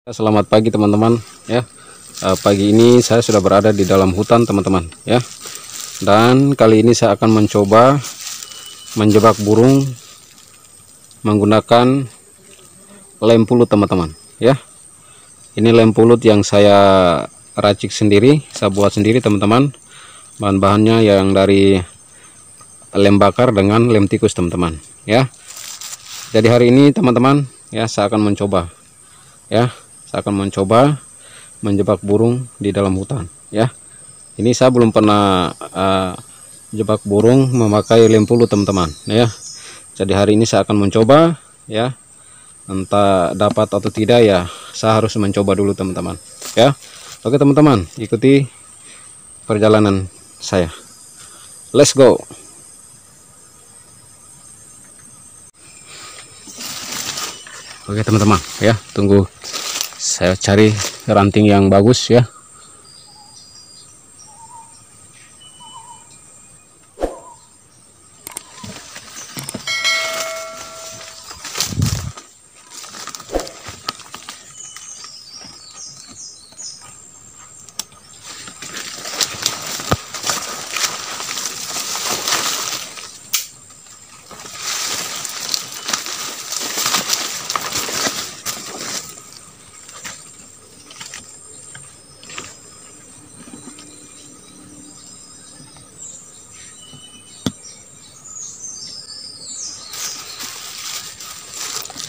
Selamat pagi teman-teman ya. Pagi ini saya sudah berada di dalam hutan teman-teman ya. Dan kali ini saya akan mencoba menjebak burung menggunakan lem pulut teman-teman ya. Ini lem pulut yang saya racik sendiri, saya buat sendiri teman-teman. Bahan-bahannya yang dari lem bakar dengan lem tikus teman-teman ya. Jadi hari ini teman-teman ya, saya akan mencoba ya. Saya akan mencoba menjebak burung di dalam hutan ya. Ini saya belum pernah jebak burung memakai lem pulut teman-teman ya. Jadi hari ini saya akan mencoba ya. Entah dapat atau tidak ya, saya harus mencoba dulu teman-teman ya. Oke teman-teman, ikuti perjalanan saya. Let's go. Oke teman-teman ya, tunggu saya cari ranting yang bagus ya.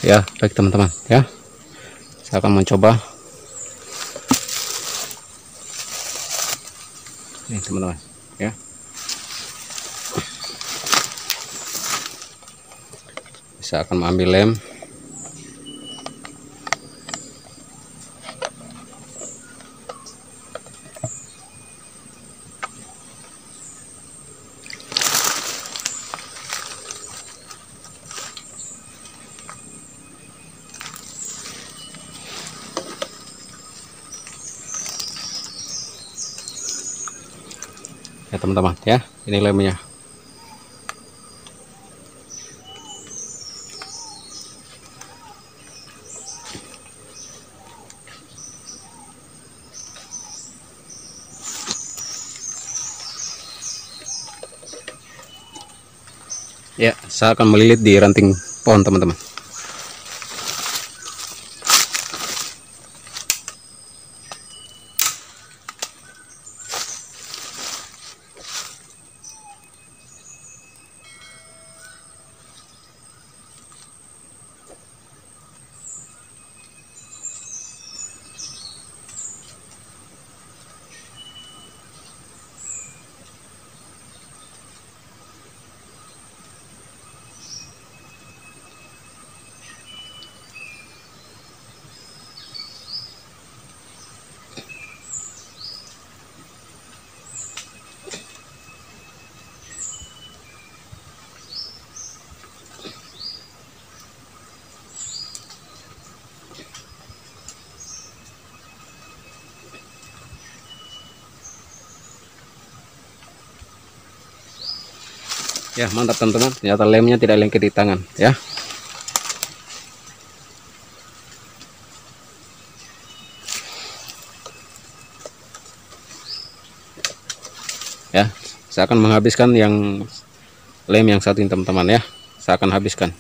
Ya, baik teman-teman ya. Saya akan mencoba. Ini teman-teman ya. Saya akan mengambil lem. Ya teman-teman ya, ini lemnya. Ya, saya akan melilit di ranting pohon teman-teman. Ya mantap teman-teman, ternyata lemnya tidak lengket di tangan ya. Ya, saya akan menghabiskan yang lem yang satu ini teman-teman ya. Saya akan habiskan.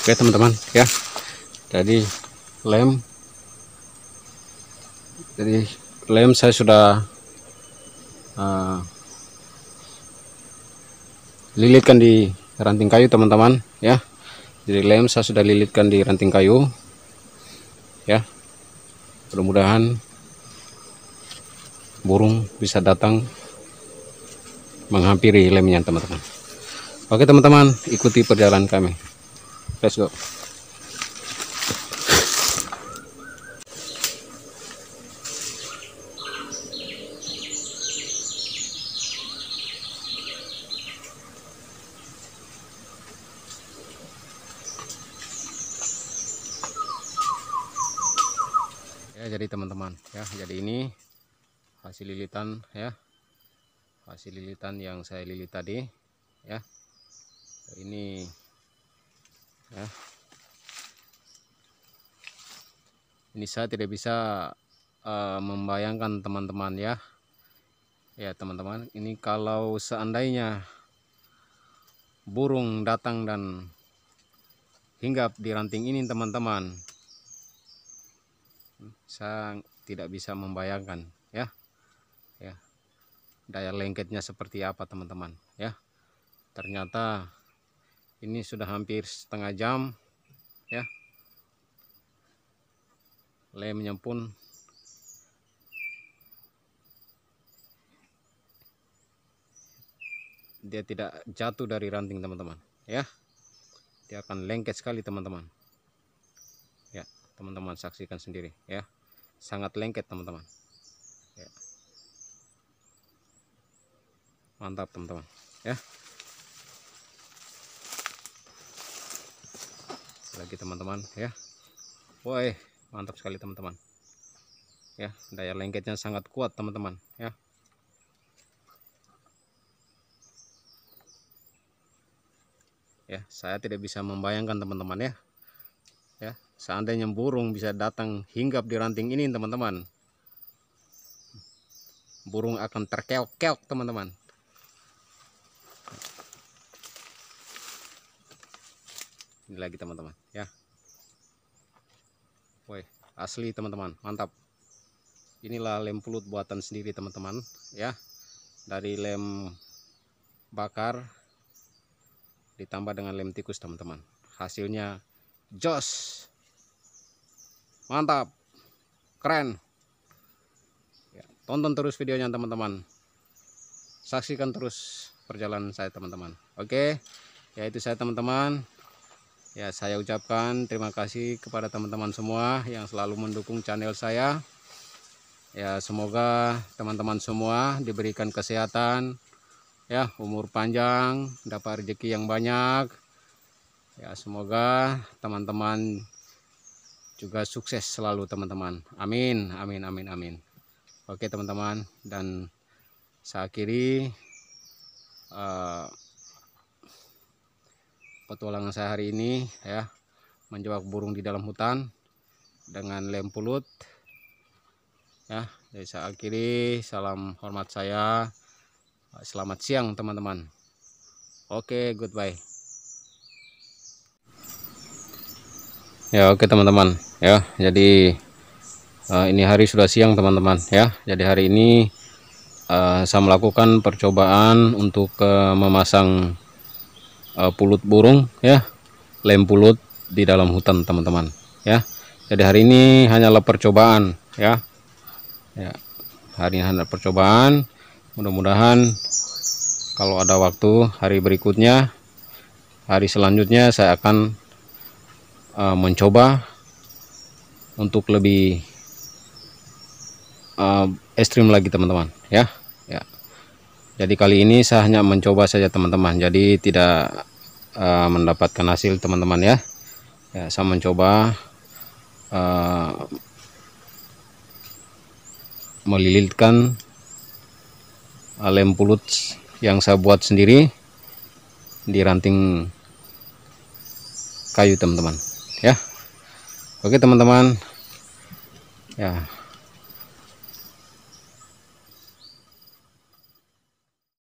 Oke teman-teman ya, jadi lem saya sudah lilitkan di ranting kayu teman-teman ya. Jadi lem saya sudah lilitkan di ranting kayu ya. Mudah-mudahan burung bisa datang menghampiri lemnya teman-teman. Oke teman-teman, ikuti perjalanan kami. Let's go. Ya, jadi teman-teman ya, jadi ini hasil lilitan ya, hasil lilitan yang saya lilit tadi ya. Ini ya, ini saya tidak bisa membayangkan teman-teman ya. Ya teman-teman, ini kalau seandainya burung datang dan hinggap di ranting ini teman-teman, saya tidak bisa membayangkan ya, daya lengketnya seperti apa teman-teman ya. Ternyata ini sudah hampir setengah jam ya, lemnya pun dia tidak jatuh dari ranting teman-teman ya, dia akan lengket sekali teman-teman ya. Teman-teman saksikan sendiri ya, sangat lengket teman-teman ya. Mantap teman-teman ya. Lagi teman-teman ya, woi mantap sekali teman-teman ya, daya lengketnya sangat kuat teman-teman ya. Ya, saya tidak bisa membayangkan teman-teman ya. Ya, seandainya burung bisa datang hinggap di ranting ini teman-teman, burung akan terkeok-keok teman-teman. Ini lagi teman-teman ya, woi asli teman-teman, mantap. Inilah lem pulut buatan sendiri teman-teman ya, dari lem bakar ditambah dengan lem tikus teman-teman, hasilnya jos, mantap, keren ya. Tonton terus videonya teman-teman, saksikan terus perjalanan saya teman-teman. Oke ya, itu saya teman-teman ya. Saya ucapkan terima kasih kepada teman-teman semua yang selalu mendukung channel saya ya. Semoga teman-teman semua diberikan kesehatan ya, umur panjang, dapat rezeki yang banyak ya. Semoga teman-teman juga sukses selalu teman-teman, amin amin amin amin. Oke teman-teman, dan saya akhiri petualangan saya hari ini ya, menjebak burung di dalam hutan dengan lem pulut ya. Jadi saya akhiri, salam hormat saya, selamat siang teman-teman. Oke, goodbye ya. Oke teman-teman ya, jadi ini hari sudah siang teman-teman ya. Jadi hari ini saya melakukan percobaan untuk memasang pulut burung ya, lem pulut di dalam hutan teman-teman ya. Jadi hari ini hanyalah percobaan ya, hari ini hanya percobaan. Mudah-mudahan kalau ada waktu hari berikutnya, hari selanjutnya saya akan mencoba untuk lebih ekstrim lagi teman-teman ya. Jadi kali ini saya hanya mencoba saja teman-teman, jadi tidak mendapatkan hasil teman-teman ya. Saya mencoba melilitkan lem pulut yang saya buat sendiri di ranting kayu teman-teman ya. Oke teman-teman ya.